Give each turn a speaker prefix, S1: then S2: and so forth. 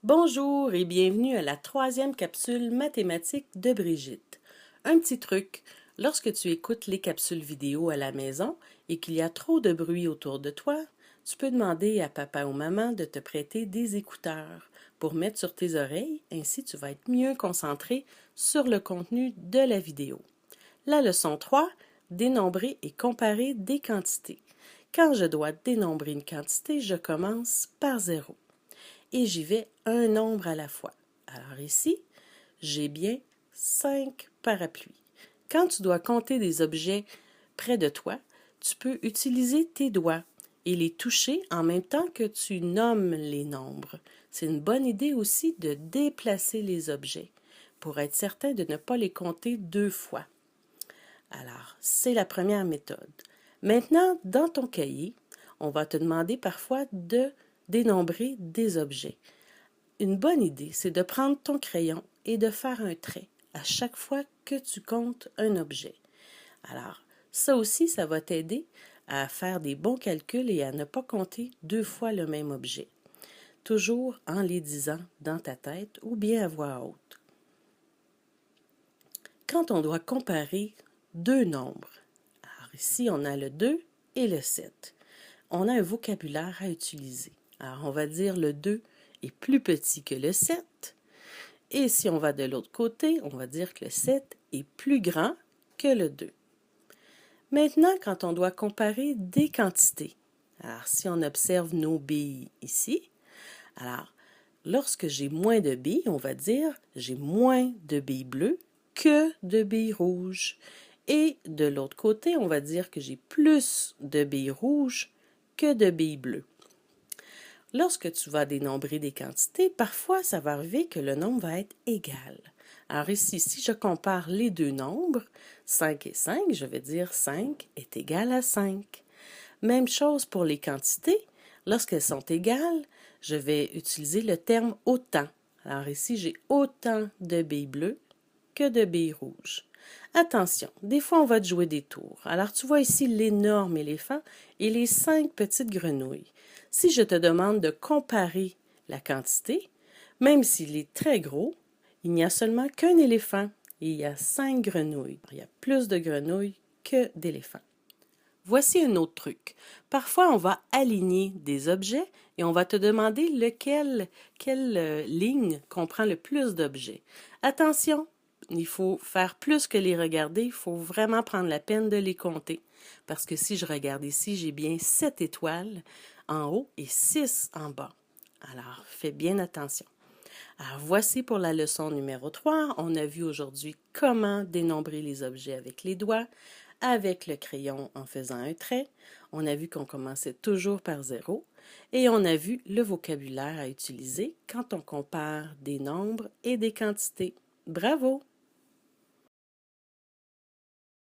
S1: Bonjour et bienvenue à la troisième capsule mathématique de Brigitte. Un petit truc, lorsque tu écoutes les capsules vidéo à la maison et qu'il y a trop de bruit autour de toi, tu peux demander à papa ou maman de te prêter des écouteurs pour mettre sur tes oreilles, ainsi tu vas être mieux concentré sur le contenu de la vidéo. La leçon 3, dénombrer et comparer des quantités. Quand je dois dénombrer une quantité, je commence par 0 et j'y vais un nombre à la fois. Alors ici, j'ai bien 5 parapluies. Quand tu dois compter des objets près de toi, tu peux utiliser tes doigts et les toucher en même temps que tu nommes les nombres. C'est une bonne idée aussi de déplacer les objets pour être certain de ne pas les compter deux fois. Alors, c'est la première méthode. Maintenant, dans ton cahier, on va te demander parfois de dénombrer des objets. Une bonne idée, c'est de prendre ton crayon et de faire un trait à chaque fois que tu comptes un objet. Alors, ça aussi, ça va t'aider à faire des bons calculs et à ne pas compter deux fois le même objet, toujours en les disant dans ta tête ou bien à voix haute. Quand on doit comparer deux nombres, alors ici on a le 2 et le 7, on a un vocabulaire à utiliser. Alors on va dire le 2 est plus petit que le 7. Et si on va de l'autre côté, on va dire que le 7 est plus grand que le 2. Maintenant, quand on doit comparer des quantités, alors si on observe nos billes ici, alors lorsque j'ai moins de billes, on va dire j'ai moins de billes bleues que de billes rouges. Et de l'autre côté, on va dire que j'ai plus de billes rouges que de billes bleues. Lorsque tu vas dénombrer des quantités, parfois ça va arriver que le nombre va être égal. Alors ici, si je compare les deux nombres, 5 et 5, je vais dire 5 est égal à 5. Même chose pour les quantités. Lorsqu'elles sont égales, je vais utiliser le terme autant. Alors ici, j'ai autant de billes bleues que de billes rouges. Attention, des fois on va te jouer des tours. Alors tu vois ici l'énorme éléphant et les 5 petites grenouilles. Si je te demande de comparer la quantité, même s'il est très gros, il n'y a seulement qu'un éléphant et il y a 5 grenouilles. Il y a plus de grenouilles que d'éléphants. Voici un autre truc. Parfois, on va aligner des objets et on va te demander quelle ligne comprend le plus d'objets. Attention, il faut faire plus que les regarder, il faut vraiment prendre la peine de les compter. Parce que si je regarde ici, j'ai bien 7 étoiles en haut et 6 en bas. Alors, fais bien attention. Alors, voici pour la leçon numéro 3. On a vu aujourd'hui comment dénombrer les objets avec les doigts, avec le crayon en faisant un trait. On a vu qu'on commençait toujours par 0 et on a vu le vocabulaire à utiliser quand on compare des nombres et des quantités. Bravo!